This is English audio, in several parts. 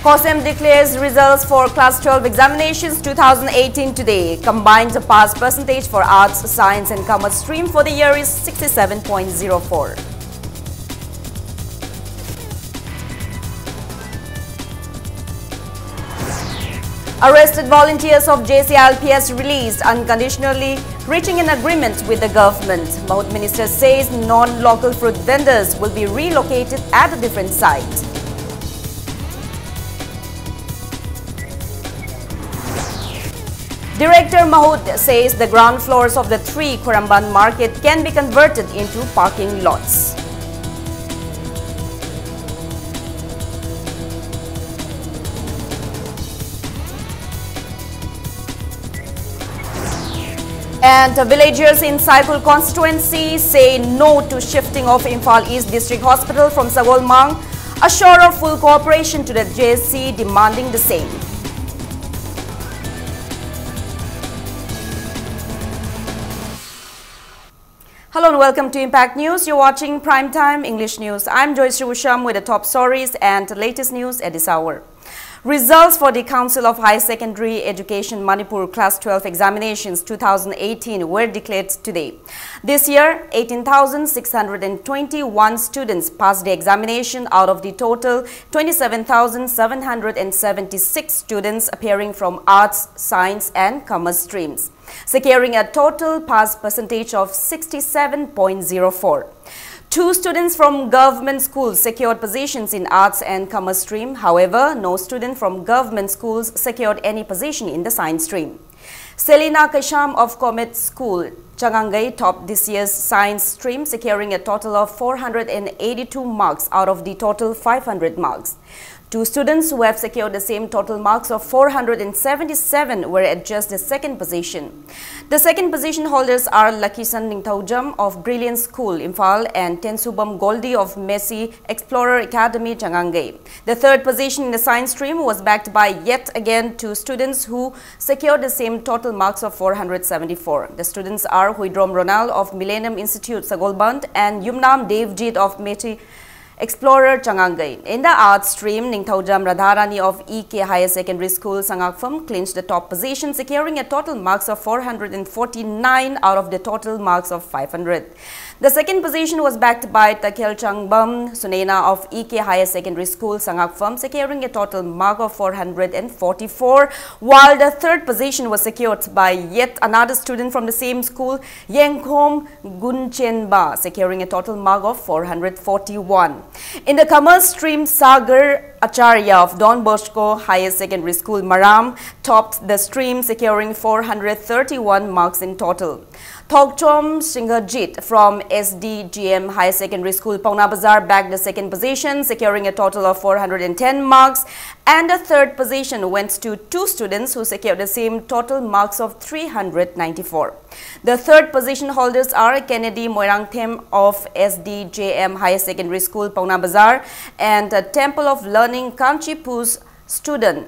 COSEM declares results for Class 12 examinations 2018 today. Combined pass percentage for Arts, Science and Commerce stream for the year is 67.04. Arrested volunteers of JCLPS released unconditionally, reaching an agreement with the government. Mahut Minister says non-local fruit vendors will be relocated at a different site. Director Mahut says the ground floors of the 3 Koramban market can be converted into parking lots. And villagers in Saikul constituency say no to shifting of Imphal East District Hospital from Sagolmang, assure of full cooperation to the JSC, demanding the same. Hello and welcome to Impact News. You're watching Primetime English News. I'm Joyce Rusham with the top stories and latest news at this hour. Results for the Council of Higher Secondary Education Manipur Class 12 examinations 2018 were declared today. This year, 18,621 students passed the examination out of the total 27,776 students appearing from Arts, Science and Commerce streams, securing a total pass percentage of 67.04. 2 students from government schools secured positions in Arts and Commerce stream. However, no student from government schools secured any position in the Science stream. Selina Kasham of Comet School, Changangai, topped this year's Science stream, securing a total of 482 marks out of the total 500 marks. 2 students who have secured the same total marks of 477 were at just the second position. The second position holders are Lakisan Ningthaujam of Brilliant School, Imphal, and Tensubam Goldie of Messi Explorer Academy, Changangai. The third position in the Science stream was backed by yet again 2 students who secured the same total marks of 474. The students are Huidrom Ronald of Millennium Institute, Sagolband, and Yumnam Devjit of Messi Explorer, Changangai. In the Arts stream, Ningthaujam Radharani of EK Higher Secondary School, Sangakpham, clinched the top position, securing a total marks of 449 out of the total marks of 500. The second position was backed by Takel Changbam Sunena of EK Higher Secondary School, Sangakpham, securing a total mark of 444, while the third position was secured by yet another student from the same school, Yengkhom Gunchenba, securing a total mark of 441. In the Commerce stream, Sagar Acharya of Don Bosco Higher Secondary School, Maram, topped the stream, securing 431 marks in total. Thokchom Singhajit from SDGM Higher Secondary School, Pauna Bazar, bagged the second position, securing a total of 410 marks, and the third position went to 2 students who secured the same total marks of 394. The third position holders are Kennedy Moirangthem of SDJM Higher Secondary School, Pauna Bazar, and Temple of Learning Kanchipu's student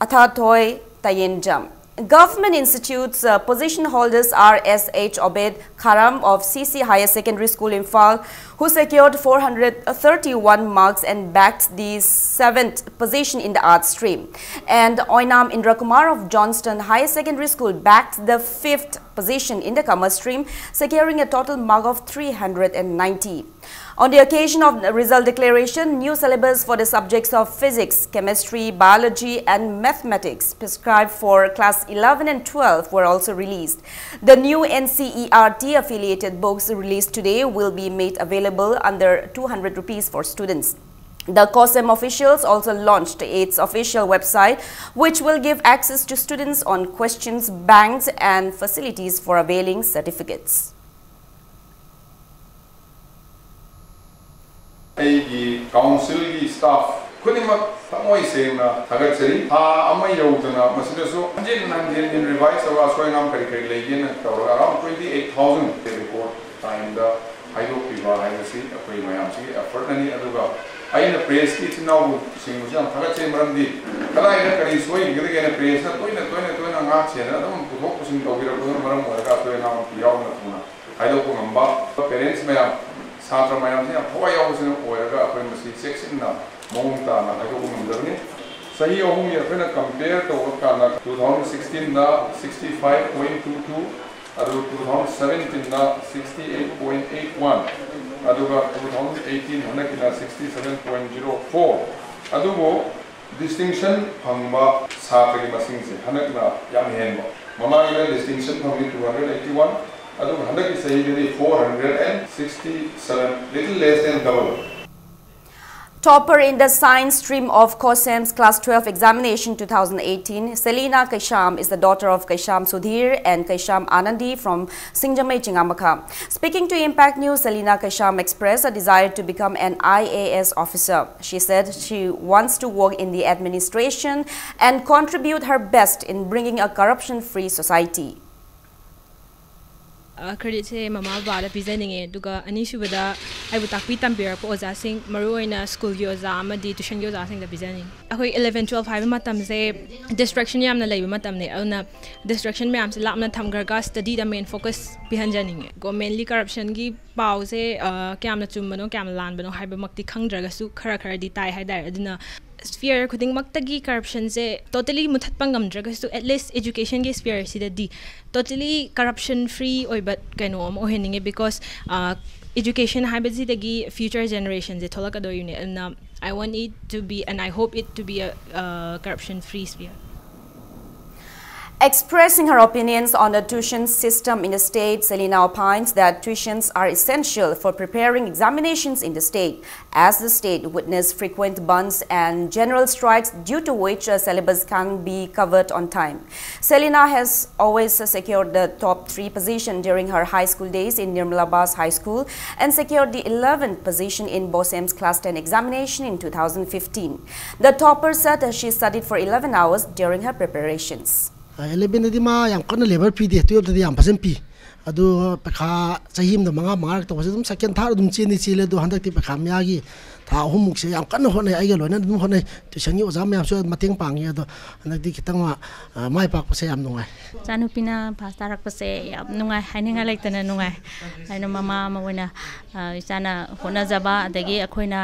Athathoy Tayenjam. Government institutes position holders are S.H. Obed Karam of CC Higher Secondary School, Imphal, who secured 431 marks and backed the 7th position in the Arts stream. And Oinam Indrakumar of Johnston Higher Secondary School backed the 5th position in the Commerce stream, securing a total mark of 390. On the occasion of the result declaration, new syllabus for the subjects of physics, chemistry, biology and mathematics prescribed for class 11 and 12 were also released. The new NCERT affiliated books released today will be made available under 200 rupees for students. The COSEM officials also launched its official website, which will give access to students on questions, banks and facilities for availing certificates. Council staff Kunimak Tamoy Sena, Tagatseri, Amayodana, Masidaso, and revise our Soinam Perican around 28,000 they report time the Hydro Piva, Hydrosi, a Primayamsi, a Fertani Aduga. I in a praise it now, Singujan, Tagatsem Randi, Kalai Karisway, getting a praise, not going to 20 Nazi, and I don't focus in Tokyo, I don't know, parents may have. Satra Mayam, Hawaii was in Oyaga, Primacy 6 in Montana, I don't remember. Sahi ahum ya phena compare to kana 2016 na 65.22 adu 2017 na 68.81 aduga 2018 hanakina 67.04 adugo distinction phangba satagi masingse hanakna yam henba mamangina distinction phangni 281 aduga hanaki sahi 467 little less than double. Topper in the science stream of COSEM's Class 12 examination 2018, Selina Kaisham is the daughter of Kaisham Sudhir and Kaisham Anandi from Singjamay Chingamaka. Speaking to Impact News, Selina Kaisham expressed a desire to become an IAS officer. She said she wants to work in the administration and contribute her best in bringing a corruption-free society. Credit say mama bala presenting it duga anishubada I would takpi tampira po oza sing maruina school yoza amadi tuition yoza sing the presenting akoi 11 12 5 matam se distraction yamna laiba matam ne ana distraction me am se lapna thamgar ga study the main focus bihanjaning go mainly corruption gi pau se kyamna chumbano kyam lan bano haiba makti khangdraga su khara khara di tai haidar aduna sphere khuding maktagi corruption se totally muthat pangam draga su at least education gi sphere sida di totally corruption free oi but kaino am oheninge because education habits dagi future generations it tholaka do unit and I want it to be and I hope it to be a corruption free sphere. Expressing her opinions on the tuition system in the state, Selina opines that tuitions are essential for preparing examinations in the state, as the state witnessed frequent bunds and general strikes due to which a syllabus can't be covered on time. Selina has always secured the top 3 position during her high school days in Nirmalabas High School and secured the 11th position in BOSEM's Class 10 examination in 2015. The topper said she studied for 11 hours during her preparations. 11 di ma yang kana level p di 12 di yang pasen p adu pakha chahim da manga manga to wasum second third dum chini chile do handak ti pakha mya gi tha humuk se yang kana honai ai ga loina dum honai to sangi oza mya so mateng pangi ado handak di kitang ma mai pak se yam nungai chanupina pastarak pase yam nungai haininga leitana nungai aina mama mawena isana hona jaba adagi akhoina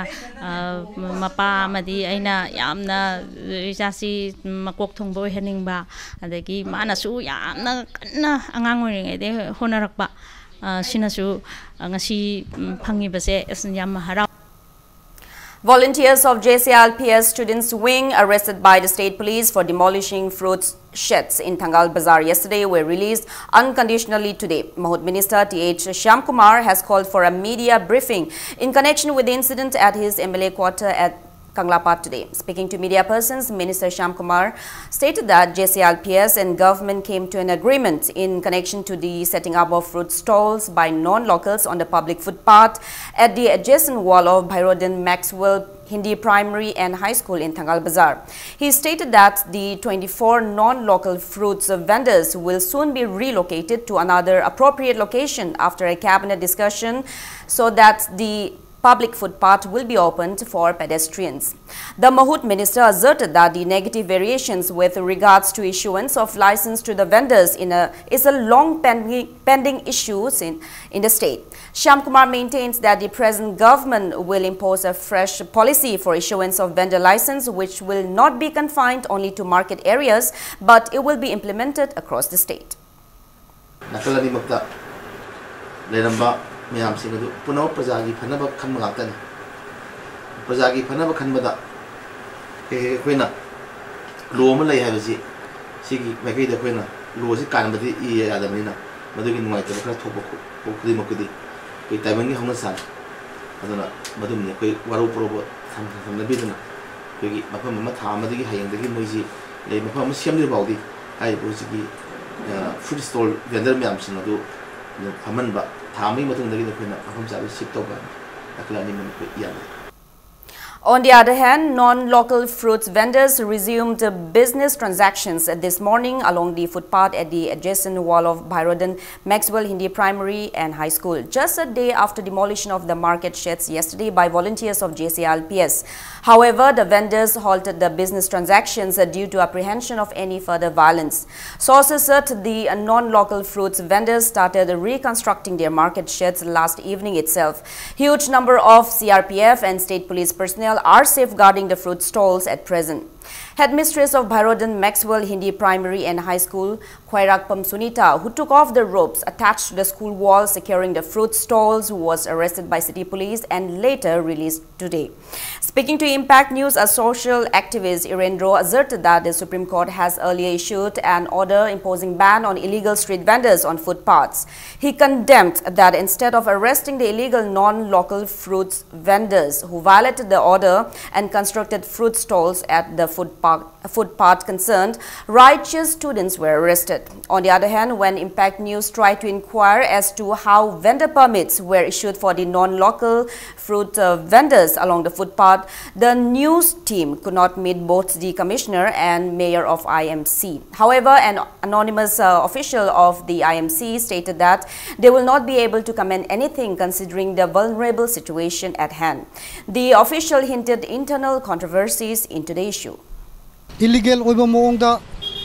mapa amadi aina yamna isasi makok thongbo heningba adagi mana su yamna kanna angang oringe de honarakba sinasu ngasi phangi base yam harau. Volunteers of JCLPS Students Wing arrested by the state police for demolishing fruit sheds in Thangal Bazaar yesterday were released unconditionally today. Mahut Minister T.H. Shyamkumar has called for a media briefing in connection with the incident at his MLA quarter at Kanglapat today. Speaking to media persons, Minister Shyamkumar stated that JCLPS and government came to an agreement in connection to the setting up of fruit stalls by non-locals on the public footpath at the adjacent wall of Bhairodin Maxwell Hindi Primary and High School in Thangal Bazaar. He stated that the 24 non-local fruits vendors will soon be relocated to another appropriate location after a cabinet discussion so that the public footpath will be opened for pedestrians. The Mahut minister asserted that the negative variations with regards to issuance of license to the vendors is a long pending issue in the state. Shyamkumar maintains that the present government will impose a fresh policy for issuance of vendor license which will not be confined only to market areas but it will be implemented across the state. Mayam sing adu puno prajagi phanaba khanma ngakani prajagi phanaba khanbada khoina lo ma lei habasi sigi magai da khoina lo si kanbadi I adamina madugi numai ta khara thobo ko khudi makudi koi taibangi hongna san aduna madum ne koi waru probo tham na biduna koi mafam ma tha madigi hayang dagi moiji le mafam siamdir baudi ai bo sigi food stall vendor mayam sing adu phaman ba On the other hand, non-local fruits vendors resumed business transactions this morning along the footpath at the adjacent wall of Bhairodin Maxwell Hindi Primary and High School, just a day after demolition of the market sheds yesterday by volunteers of JCLPS. However, the vendors halted the business transactions due to apprehension of any further violence. Sources said the non-local fruits vendors started reconstructing their market sheds last evening itself. Huge number of CRPF and state police personnel are safeguarding the fruit stalls at present. Headmistress of Bhairodhan Maxwell Hindi Primary and High School, Khwairakpam Sunita, who took off the ropes attached to the school wall securing the fruit stalls, was arrested by city police and later released today. Speaking to Impact News, a social activist, Irendro, asserted that the Supreme Court has earlier issued an order imposing ban on illegal street vendors on footpaths. He condemned that instead of arresting the illegal non-local fruits vendors who violated the order and constructed fruit stalls at the footpath concerned, righteous students were arrested. On the other hand, when Impact News tried to inquire as to how vendor permits were issued for the non-local fruit vendors along the footpath, the news team could not meet both the commissioner and mayor of IMC. However, an anonymous official of the IMC stated that they will not be able to comment anything considering the vulnerable situation at hand. The official hinted internal controversies into the issue. Illegal oiba moongda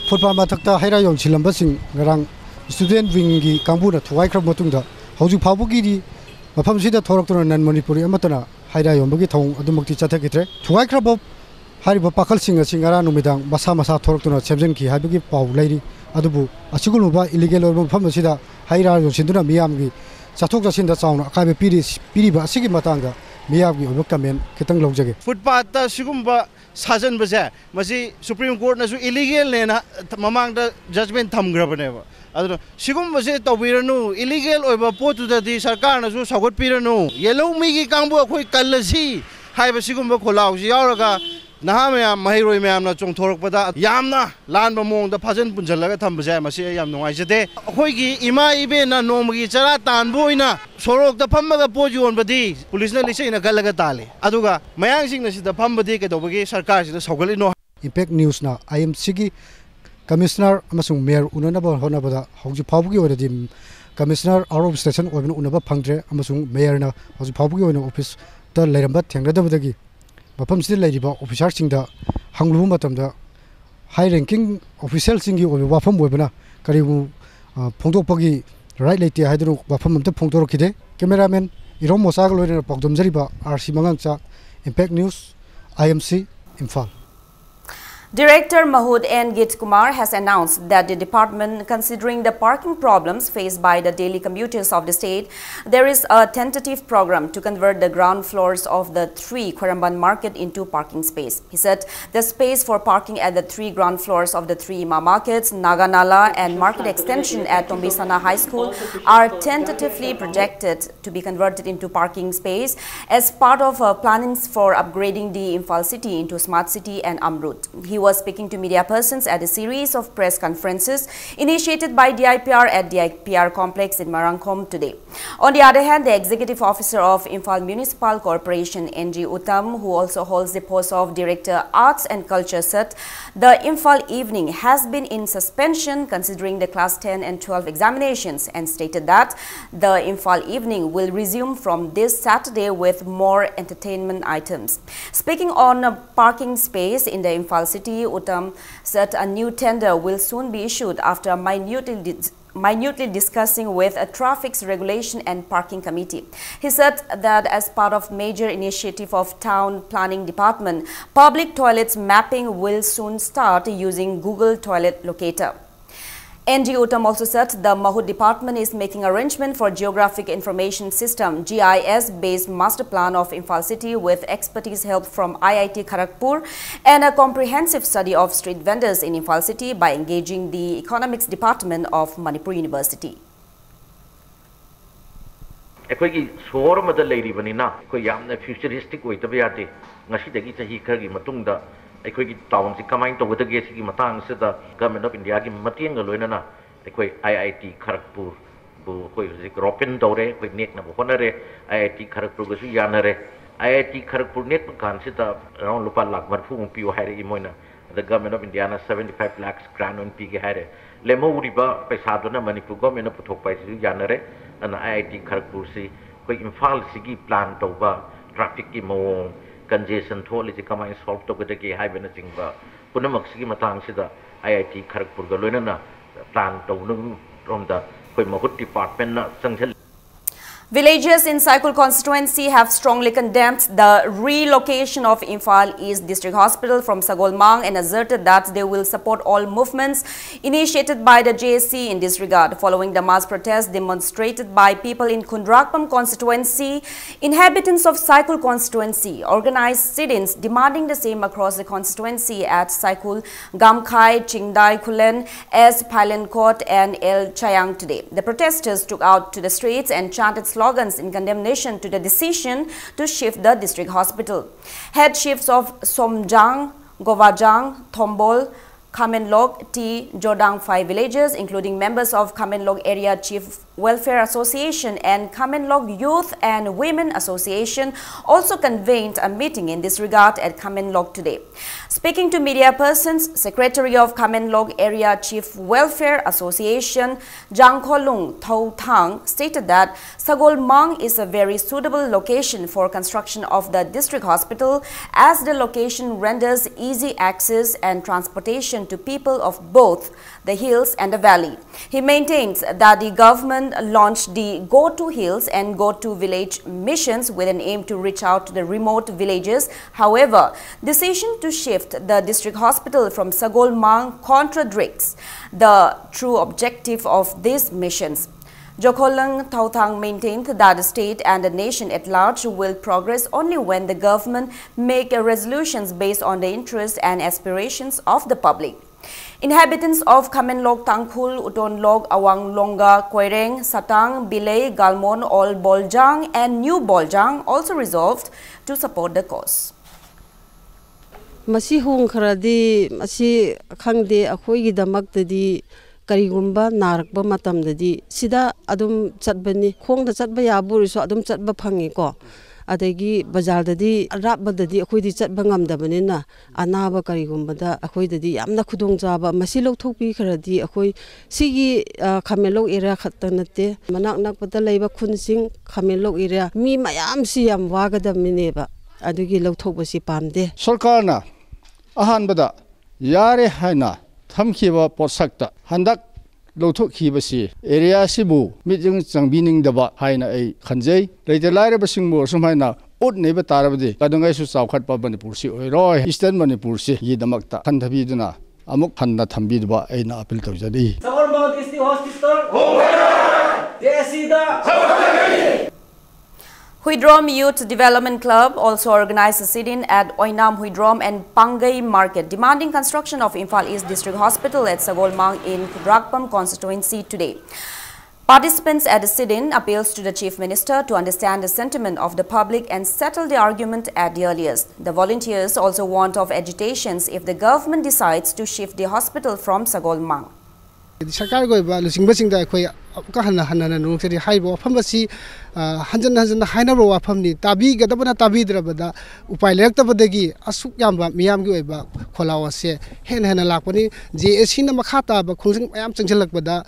football mathakta haira yong chilamba sing ngarang student wing gi kambuna thuai khrab matungda hauju phabugi ri mafam sida thoraktuna nan manipuri amatana haira yombagi thong adumukti chathakitra thuai khrab hariba pakal singa singara numidang masa masa thoraktuna chemjen ki habigi pau lairi adubu asiguluba illegal oiba mafam sida haira yong sinduna miyam gi chathok jasinda chauna akaibe piriba asigi matangda miyam gi oiba kamen kitang logjage footpath ta sigumba Sajan baza, masi Supreme Court nasu illegal nena mamang da judgment thamgrabane. Adu sigum base tawiranu illegal oiba potu da di sarkar nasu sagot piranu. Yellow migi kangbu akoi kallasi haiba sigum ba kholau ji yauraga naha mayam mahiroi mayam na chong thorok pada yamna lan ba mong da phajan punjalaga thambase masi yam nongai jade akoi gi ima ibe na nomgi chara tanboina sorok da phammaga pojon badi police na lisai na galaga tale aduga mayang sing na sida phambadi ke dobagi sarkar sida saugali no. Impact News na IMC gi commissioner amasung mayor unana ba hona bada hauji phabugi oradi commissioner out of station obin unaba phangdre amasung mayor na hauji phabugi ona office ta leiramba thengrada badagi mafam sida leiriba officer singda hanglu matamda high ranking official singi obi wafam oibana karibu phongdokpagi right late haidru wafam amta phongdorokide cameraman irom mosag loina pokdomjariba RC mangangcha Impact News IMC Imphal. Director Mahood N. Git Kumar has announced that the department, considering the parking problems faced by the daily commuters of the state, there is a tentative program to convert the ground floors of the 3 Khwaramban market into parking space. He said the space for parking at the 3 ground floors of the 3 Ima markets, Naganala and market extension at Tombisana High School are tentatively projected to be converted into parking space as part of plannings for upgrading the Imphal city into smart city and Amrut. He was speaking to media persons at a series of press conferences initiated by DIPR at DIPR complex in Marangkom today. On the other hand, the executive officer of Imphal Municipal Corporation, NG Uttam, who also holds the post of Director Arts and Culture, said the Imphal evening has been in suspension considering the class 10 and 12 examinations and stated that the Imphal evening will resume from this Saturday with more entertainment items. Speaking on parking space in the Imphal city, Uttam said a new tender will soon be issued after minutely discussing with a traffic regulation and parking committee. He said that as part of major initiative of town planning department, public toilets mapping will soon start using Google Toilet Locator. NG Uttam also said the Mahood department is making arrangement for Geographic Information System GIS-based master plan of Imphal city with expertise help from IIT Kharagpur and a comprehensive study of street vendors in Imphal city by engaging the Economics Department of Manipur University. Ekoi sor ma da leiri bani na ko yamna futuristic oi tabe ate ngasi dagi chahi khagi matungda ekoi town si kamai to gada ge si matang se da government of India gi matiang loina na ekoi IIT Kharagpur bu koi zik ropen dore koi nek na bo re IIT Kharagpur ga su yanare IIT Kharagpur net kan se da around lupa lakh mar fu pi haire gi moina the government of India na 75 lakhs grant on pi ge haire lemo uriba paisa do na Manipur government na puthok pai su yanare and IIT Kharagpur si koi Imphal sigi plan to ba traffic ki mo congestion tholi ji kamai solve to gada ke hai bena chingba punamak sigi matang sida IIT Kharagpur ga loina na plan to nu from the koi Mahood department na sanghal. Villages in Saikul constituency have strongly condemned the relocation of Imphal East District Hospital from Sagolmang and asserted that they will support all movements initiated by the JSC in this regard. Following the mass protest demonstrated by people in Kundrakpam constituency, inhabitants of Saikul constituency organized sit-ins demanding the same across the constituency at Saikul, Gamkhai, Chingdai, Kulen, S. Pailenkot and El Chayang today. The protesters took out to the streets and chanted slogans in condemnation to the decision to shift the district hospital. Head chiefs of Somjang, Govajang, Thombol, Khamenlok, T, Jodang 5 villages, including members of Khamenlok Area Chief Welfare Association and Khamenlok Youth and Women Association, also convened a meeting in this regard at Khamenlok today. Speaking to media persons, Secretary of Khamenlok Area Chief Welfare Association, Jang Kholung Thau Thang, stated that Sagolmang is a very suitable location for construction of the district hospital, as the location renders easy access and transportation to people of both the hills and the valley. He maintains that the government launched the Go to Hills and Go to Village missions with an aim to reach out to the remote villages. However, decision to shift the district hospital from Sagolmang contradicts the true objective of these missions. Jokholang Tauthang maintained that the state and the nation at large will progress only when the government make resolutions based on the interests and aspirations of the public. Inhabitants of Khamenlok, Tangkhul, Utonlok, Awang Longa, Koireng, Satang, Bilay, Galmon, Ol Boljang and New Boljang also resolved to support the cause. Masi hong kharadi masi khangde akhoi gi damak tadi karigumba narakba matam dadi sida adum chatbani khong da chatba yabu so adum chatba phangi ko adagi bazar dadi rabba dadi akhoi di chatba ngamdabani na anaba karigumba da akhoi dadi yamna khudong jaba masi lok thokpi kharadi akhoi sigi Khamenlok area khatanate manak nakpata leiba khunsing Khamenlok area mi mayam si yam wagadamine ba adugi lok thokbasi pamde sarkarna ahanbada yare haina thamkhiba posakta handak lawthokkhibasi area sibu mijing changbining daba haina ai khanjai leite laireba singbo sumaina ut neba tarabadi kadungai su chawkhatpa Manipur si oiroi Eastern Manipur si yidamakta khandhabiduna amuk khanna thambidba aina appeal tawjadi Sagolmang District Hospital Huidrom Youth Development Club also organized a sit-in at Oinam Huidrom and Pangai Market, demanding construction of Imphal East District Hospital at Sagolmang in Kudrakpam constituency today. Participants at the sit-in appeals to the Chief Minister to understand the sentiment of the public and settle the argument at the earliest. The volunteers also warned of agitations if the government decides to shift the hospital from Sagolmang. Sarkar go ba lusing basing da khoi ka hanna hanna no se hai bo pham basi hanjan haina ro wa pham ni tabi ga da bana tabi dra bada upai lek ta badagi asuk yam ba miyam gi ba kholawa se hen hen lak pani JSC na makha ta ba khungsing mayam changjalak bada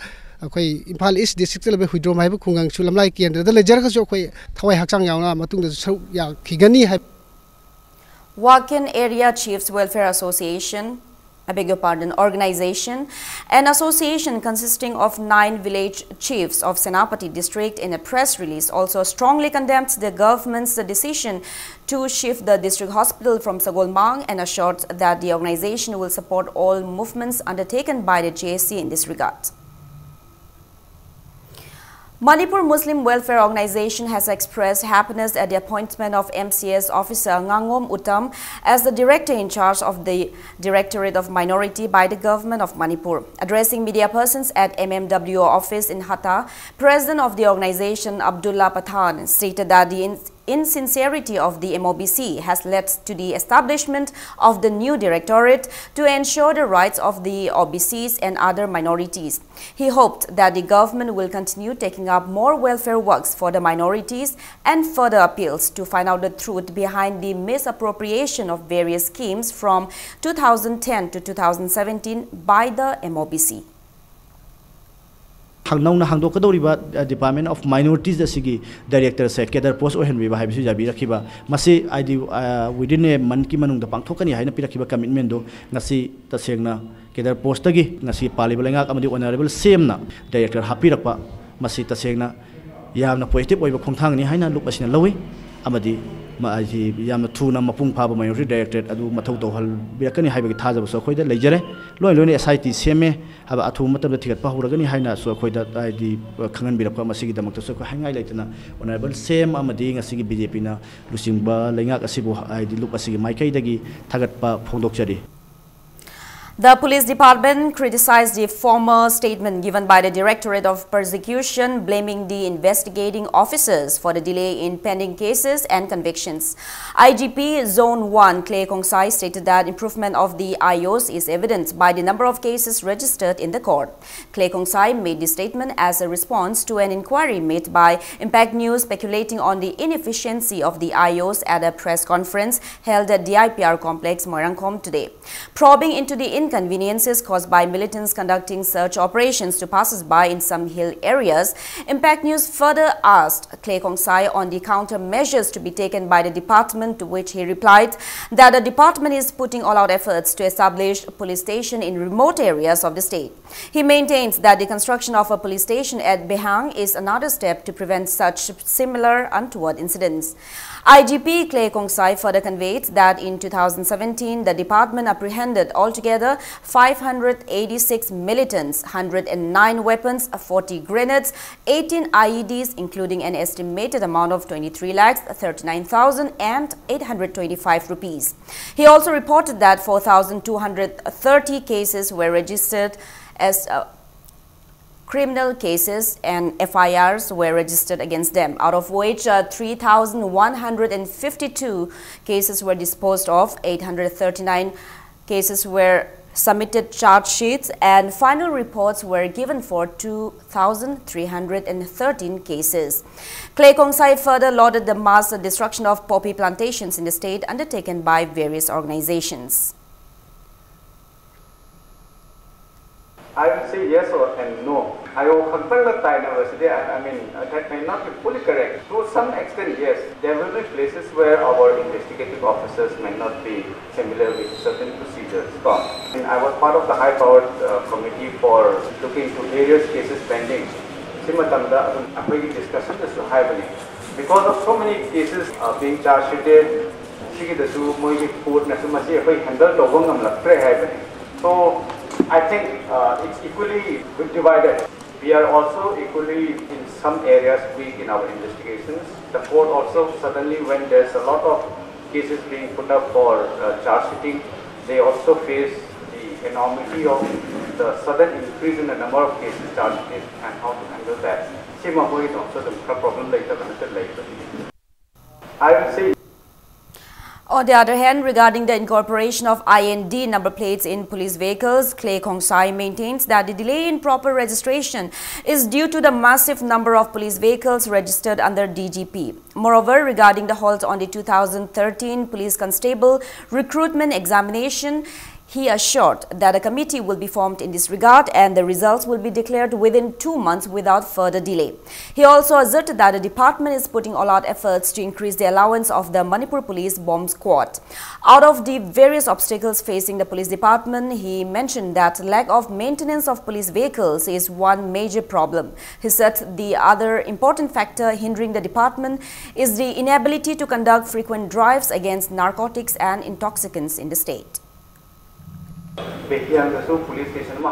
khoi Imphal East District le Huidrom hai ba khungang chulamlai kendra da lejar ka jo khoi thawai hakchang yauna matung da sau ya khigani hai Wakin Area Chiefs Welfare Association, organization, an association consisting of 9 village chiefs of Senapati district, in a press release also strongly condemned the government's decision to shift the district hospital from Sagolmang and assured that the organization will support all movements undertaken by the JSC in this regard. Manipur Muslim Welfare Organization has expressed happiness at the appointment of MCS officer Ngangom Uttam as the director in charge of the Directorate of Minority by the government of Manipur. Addressing media persons at MMWO office in Hatta, president of the organization Abdullah Pathan stated that the insincerity of the MOBC has led to the establishment of the new directorate to ensure the rights of the OBCs and other minorities. He hoped that the government will continue taking up more welfare works for the minorities and further appeals to find out the truth behind the misappropriation of various schemes from 2010 to 2017 by the MOBC. Hangnauna hangdokadoriba Department of Minorities asigi director se kedar post ohenbi ba haibisu jabi rakhiba masi id within a month ki manung da pangthokani haina pirakhiba commitment do ngasi tasengna kedar post tagi ngasi palibalengak amadi honorable semna director hapirakpa masi tasengna ꯌꯥꯝꯅ positive ꯑꯣꯏꯕ ꯈꯣꯡꯊꯥꯡꯅꯤ ꯍꯥꯏꯅ ꯂꯨꯞ ꯑꯁꯤꯅ ꯂꯧꯏ ꯑꯃꯗꯤ ꯌꯥꯝꯅ ꯊꯨꯅ ꯃꯄꯨꯡ ꯐꯥꯕ ꯃꯥꯏꯅꯣꯔꯤꯇꯤ ꯗꯥꯏꯔꯦꯛꯇꯣꯔꯦꯠ ꯑꯗꯨ ꯃꯊꯧ ꯇꯧꯍꯟꯕꯤꯔꯛꯀꯅꯤ ꯍꯥꯏꯕꯒꯤ ꯊꯥꯖꯕꯁꯨ ꯑꯩꯈꯣꯏꯗ ꯂꯩꯖꯔꯦ ꯂꯣꯏꯅ SIT ꯁꯦꯝꯃꯦ ꯍꯥꯏꯕ ꯑꯊꯨꯕ ꯃꯇꯝꯗ ꯊꯤꯒꯠꯄ ꯍꯧꯔꯒꯅꯤ ꯍꯥꯏꯅꯁꯨ ꯑꯩꯈꯣꯏꯗ ꯍꯥꯏꯗꯤ ꯈꯪꯍꯟꯕꯤꯔꯛꯄ ꯃꯁꯤꯒꯤꯗꯃꯛꯇꯁꯨ ꯑꯩꯈꯣꯏ ꯍꯥꯏꯅꯤꯡꯉꯥꯏ ꯂꯩꯇꯅ ꯑꯣꯅꯔꯦꯕꯜ ꯁꯦꯝ ꯑꯃꯗꯤ ꯉꯁꯤꯒꯤ BJPꯅ ꯂꯨꯆꯤꯡꯕ ꯂꯩꯉꯥꯛ ꯑꯁꯤꯕꯨ ꯍꯥꯏꯗꯤ ꯂꯨꯞ ꯑꯁꯤꯒꯤ ꯃꯥꯏꯀꯩꯗꯒꯤ ꯊꯥꯒꯠꯄ ꯐꯣꯡꯗꯣꯛꯆꯔꯤ. The police department criticized the former statement given by the Directorate of Prosecution, blaming the investigating officers for the delay in pending cases and convictions. IGP Zone 1 Clay Kongsai stated that improvement of the IOs is evident by the number of cases registered in the court. Clay Kongsai made this statement as a response to an inquiry made by Impact News speculating on the inefficiency of the IOs at a press conference held at the IPR complex Moirangkom today. Probing into the inconveniences caused by militants conducting search operations to passers-by in some hill areas, Impact News further asked Clay Kongsai on the countermeasures to be taken by the department, to which he replied that the department is putting all-out efforts to establish a police station in remote areas of the state. He maintains that the construction of a police station at Behang is another step to prevent such similar untoward incidents. IGP Clay Kongsai further conveyed that in 2017, the department apprehended altogether 586 militants, 109 weapons, 40 grenades, 18 IEDs, including an estimated amount of 23,39,825 rupees. He also reported that 4,230 cases were registered as criminal cases and FIRs were registered against them, out of which 3,152 cases were disposed of, 839 cases were submitted charge sheets, and final reports were given for 2,313 cases. Clay Kongsai further lauded the mass destruction of poppy plantations in the state undertaken by various organizations. I will say yes and no. I mean, that may not be fully correct. To some extent, yes. There will be places where our investigative officers may not be familiar with certain procedures. And I was part of the high-powered committee for looking into various cases pending. Discussion is happening. Because of so many cases being charged sheeted, so I think it's equally divided. We are also equally in some areas weak in our investigations. The court also suddenly, when there's a lot of cases being put up for charge sheeting, they also face the enormity of the sudden increase in the number of cases charged sheeted and how to handle that. I will say. On the other hand, regarding the incorporation of IND number plates in police vehicles, Clay Kongsai maintains that the delay in proper registration is due to the massive number of police vehicles registered under DGP. Moreover, regarding the halt on the 2013 police constable recruitment examination, he assured that a committee will be formed in this regard and the results will be declared within 2 months without further delay. He also asserted that the department is putting all out efforts to increase the allowance of the Manipur Police Bomb Squad. Out of the various obstacles facing the police department, he mentioned that lack of maintenance of police vehicles is one major problem. He said the other important factor hindering the department is the inability to conduct frequent drives against narcotics and intoxicants in the state. Police station,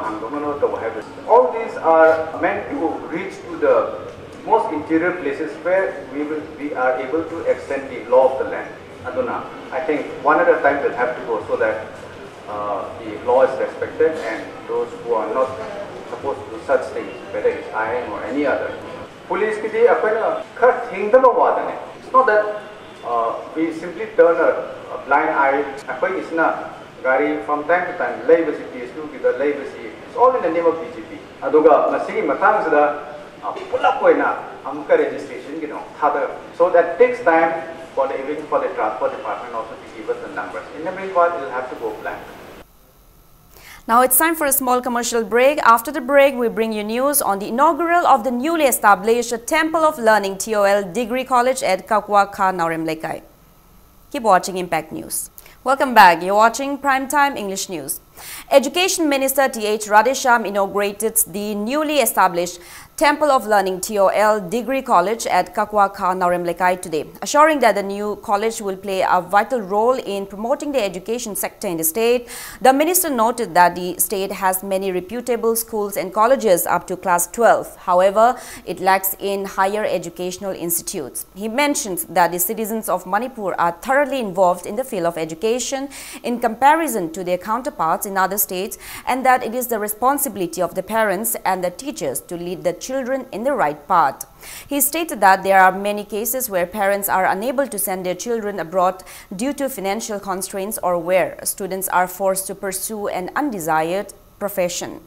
all these are meant to reach to the most interior places where we are able to extend the law of the land. Aduna, I think one at a time will have to go so that the law is respected and those who are not supposed to do such things, whether it's iron or any other. Police it's not that we simply turn a blind eye. Gari from time to time, labor PS2 with the labor it's all in the name of BJP. Aduga, Masigi Matamsada, pull up Amka registration, so that takes time for the transport department also to give us the numbers. In the meanwhile, it will have to go blank. Now it's time for a small commercial break. After the break, we bring you news on the inaugural of the newly established Temple of Learning TOL Degree College at Kakwa Kha Naurem Lekai. Keep watching Impact News. Welcome back. You're watching Primetime English News. Education Minister T.H. Radhesham inaugurated the newly established Temple of Learning TOL Degree College at Kakwa Kha Naremlekai today, assuring that the new college will play a vital role in promoting the education sector in the state. The minister noted that the state has many reputable schools and colleges up to class 12. However, it lacks in higher educational institutes. He mentioned that the citizens of Manipur are thoroughly involved in the field of education in comparison to their counterparts in other states, and that it is the responsibility of the parents and the teachers to lead the children in the right path. He stated that there are many cases where parents are unable to send their children abroad due to financial constraints or where students are forced to pursue an undesired profession.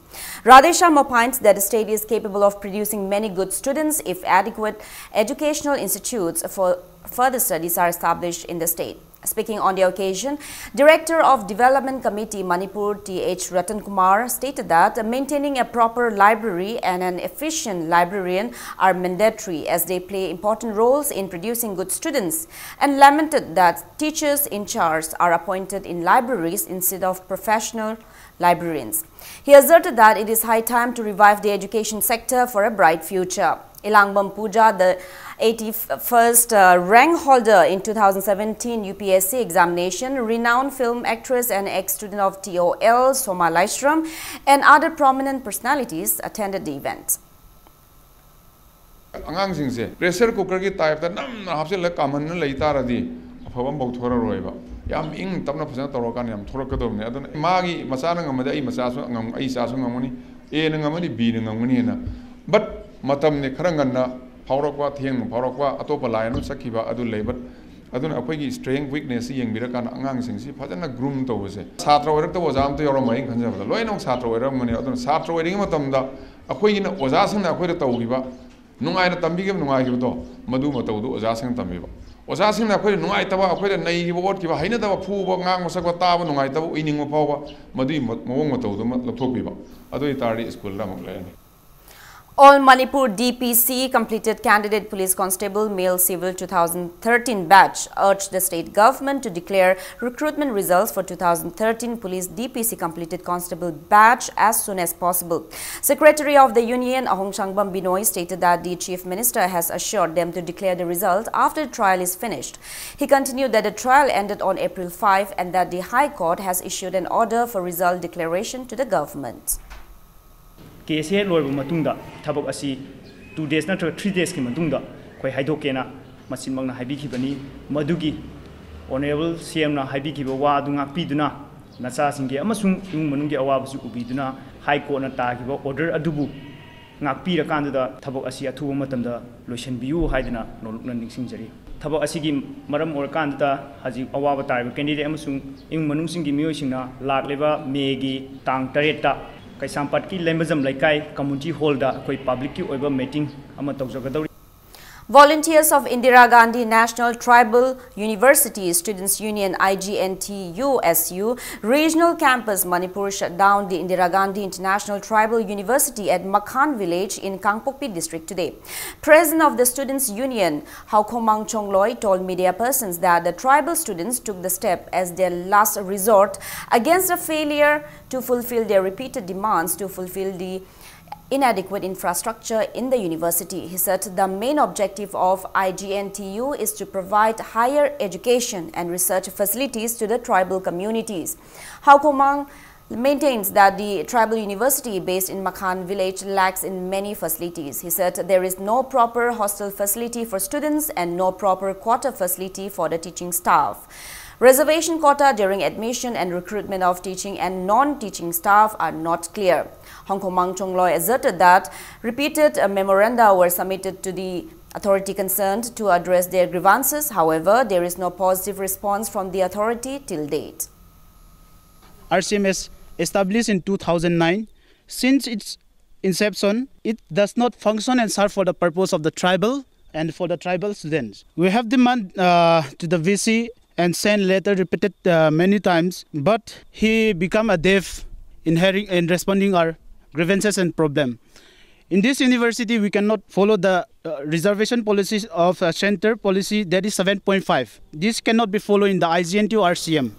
Radhesham opines that the state is capable of producing many good students if adequate educational institutes for further studies are established in the state. Speaking on the occasion, Director of Development Committee Manipur T.H. Ratan Kumar stated that maintaining a proper library and an efficient librarian are mandatory as they play important roles in producing good students, and lamented that teachers in charge are appointed in libraries instead of professional librarians. He asserted that it is high time to revive the education sector for a bright future. Ilangbam Puja, the 81st rank holder in 2017 UPSC examination, renowned film actress and ex-student of TOL, Soma Laishram, and other prominent personalities attended the event. Pressure cooker ki type da nam hapse la common na leita radi afabam bau thora roiba yam ing tamna phasana torokan yam thora kadom ne adon magi macha na ngamada ai macha so ngam ai sa so ngamani e na ngamani b na ngamani na but matam ne kharangan na phaurakwa theng phaurakwa atopa line sakhiba adu lebat aduna apoigi strength weakness yeng birakan angang sing si phajana groom to se satra oirak to ojam to yoram mai khanjaba loinong satra oiram mani aduna satra oiring matam da apoigi na oja sing na apoida tawgiba nungai na tambi ge nungai gi to madu matau do oja sing tambiba oja sing na apoida nungai taba apoida nei gi bot ki ba haina da phu ba ngang masakwa taba nungai taba ining ma phawa madu mawong matau do lapthokbiba adu itari school da mok leni. All Manipur DPC completed candidate police constable male civil 2013 batch urged the state government to declare recruitment results for 2013 police DPC completed constable batch as soon as possible. Secretary of the Union Ahong Changbam Binoy stated that the Chief Minister has assured them to declare the result after the trial is finished. He continued that the trial ended on April 5 and that the High Court has issued an order for result declaration to the government. Case here loibu matungda thabak asi 2 days na 3 days ki matungda khoi haidokena masin mangna haibi khibani madugi honorable CM na haibi khiba wa du ngakpi duna nacha singge amasung imung manungge awabasu ubiduna high court na ta khiba order adubu ngakpi ra kanda thabak asi athuba matamda loisan biu haidina nolukna ningsingjari thabak asi gi maram or kanda haji awaba tarba candidate amasung imung manung singgi miyoi singna lakleba megi tang 8 ta Kaisampat ki lembazam laikai community hall da koi public ki oiba meeting ama tawjagadawi. Volunteers of Indira Gandhi National Tribal University Students Union IGNTU-SU Regional Campus Manipur shut down the Indira Gandhi International Tribal University at Makhan village in Kangpokpi district today. President of the Students Union, Haukomang Chongloi, told media persons that the tribal students took the step as their last resort against the failure to fulfill their repeated demands to fulfill the inadequate infrastructure in the university. He said the main objective of IGNTU is to provide higher education and research facilities to the tribal communities. Haukomang maintains that the tribal university based in Makhan village lacks in many facilities. He said there is no proper hostel facility for students and no proper quarter facility for the teaching staff. Reservation quota during admission and recruitment of teaching and non-teaching staff are not clear. Haukomang Chongloi asserted that repeated memoranda were submitted to the authority concerned to address their grievances. However, there is no positive response from the authority till date. RCMS established in 2009, since its inception, it does not function and serve for the purpose of the tribal and for the tribal students. We have demanded to the VC and sent letter repeated many times, but he become a deaf in responding our grievances and problem. In this university, we cannot follow the reservation policies of center policy, that is 7.5. This cannot be followed in the IGNTU RCM.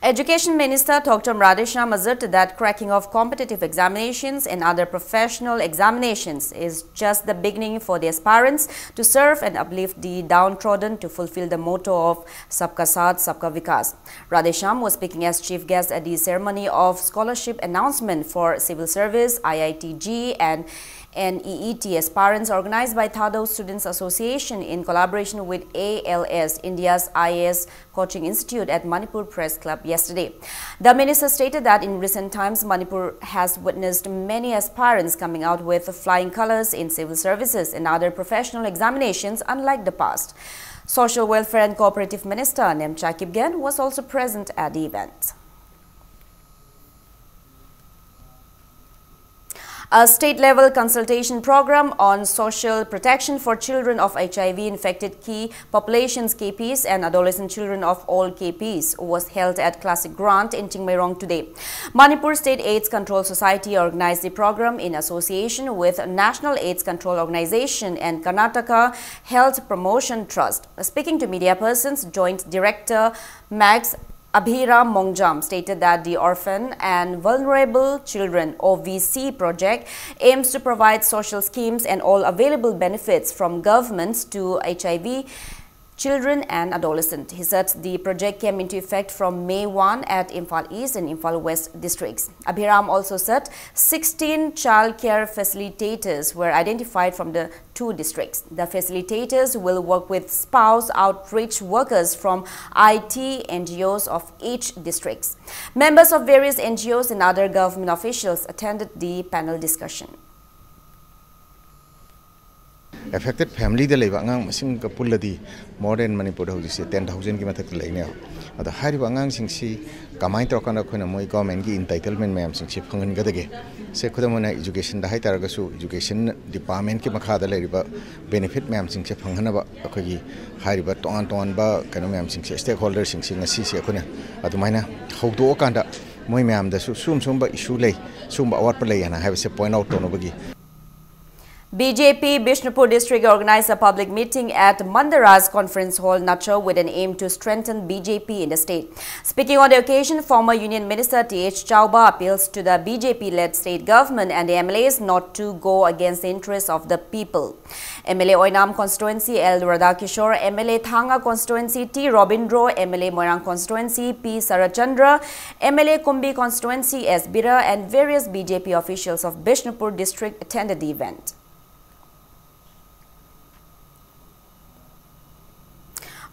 Education Minister Dr. Radhesham asserted that cracking of competitive examinations and other professional examinations is just the beginning for the aspirants to serve and uplift the downtrodden to fulfill the motto of Sabka Saath, Sabka Vikas. Radhesham was speaking as chief guest at the ceremony of scholarship announcement for civil service, IITG and NEET aspirants organized by Thado Students Association in collaboration with ALS, India's IAS Coaching Institute at Manipur Press Club yesterday. The minister stated that in recent times, Manipur has witnessed many aspirants coming out with flying colors in civil services and other professional examinations, unlike the past. Social Welfare and Cooperative Minister Nemcha Kipgen was also present at the event. A state-level consultation program on social protection for children of HIV-infected key populations KPs and adolescent children of all KPs was held at Classic Grant in Chingmairong today. Manipur State AIDS Control Society organized the program in association with National AIDS Control Organization and Karnataka Health Promotion Trust. Speaking to media persons, Joint Director Max Abhira Mongjam stated that the Orphan and Vulnerable Children OVC project aims to provide social schemes and all available benefits from governments to HIV children and adolescents. He said the project came into effect from May 1 at Imphal East and Imphal West districts. Abhiram also said 16 child care facilitators were identified from the 2 districts. The facilitators will work with spouse outreach workers from IT NGOs of each district. Members of various NGOs and other government officials attended the panel discussion. Affected family the labor ngang sing kapuladi more than Manipur hojisi 10,000 ki mathak laine ada hari bangang sing si kamai trokana khona moi government ki entitlement ma'am sing si phangan gadage se khudamona education da hai taragasu education department ki makha da leriba benefit ma'am sing se phanghana ba akhoi hari ba ton ba kano ma'am sing se stakeholder sing si ngasi se khona adumaina haudo kanda moi ma'am da sum ba issue lei sum ba awat pa lei ana have se point out tono bagi. BJP Bishnupur district organized a public meeting at Mandaraz Conference Hall, Nacho, with an aim to strengthen BJP in the state. Speaking on the occasion, former Union Minister T.H. Chauba appeals to the BJP-led state government and the MLAs not to go against the interests of the people. MLA Oinam constituency L. Radhakishore, MLA Thanga constituency T. Robindro, MLA Moirang constituency P. Sarachandra, MLA Kumbi constituency S. Bira, and various BJP officials of Bishnupur district attended the event.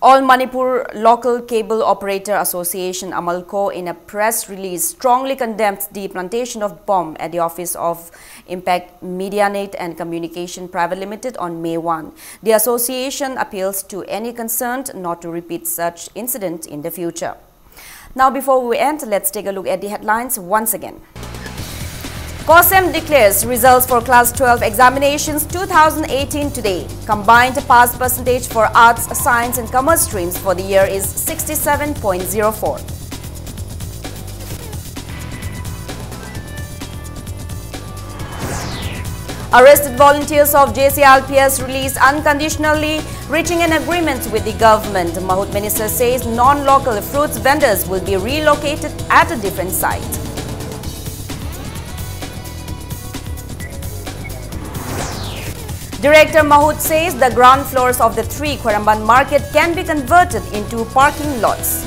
All Manipur Local Cable Operator Association Amalco in a press release strongly condemned the plantation of bomb at the office of Impact Medianet and Communication Private Limited on May 1. The association appeals to any concerned not to repeat such incident in the future. Now before we end, let's take a look at the headlines once again. COSEM declares results for Class 12 examinations 2018 today. Combined pass percentage for arts, science and commerce streams for the year is 67.04. Arrested volunteers of JCLPS released unconditionally, reaching an agreement with the government. Mahut Minister says non-local fruits vendors will be relocated at a different site. Director Mahut says the ground floors of the 3 Khwaramban market can be converted into parking lots.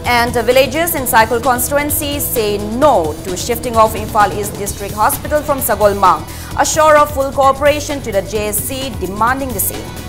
And villagers in Cycle constituency say no to shifting of Imphal East District Hospital from Sagolmang, assure of full cooperation to the JSC demanding the same.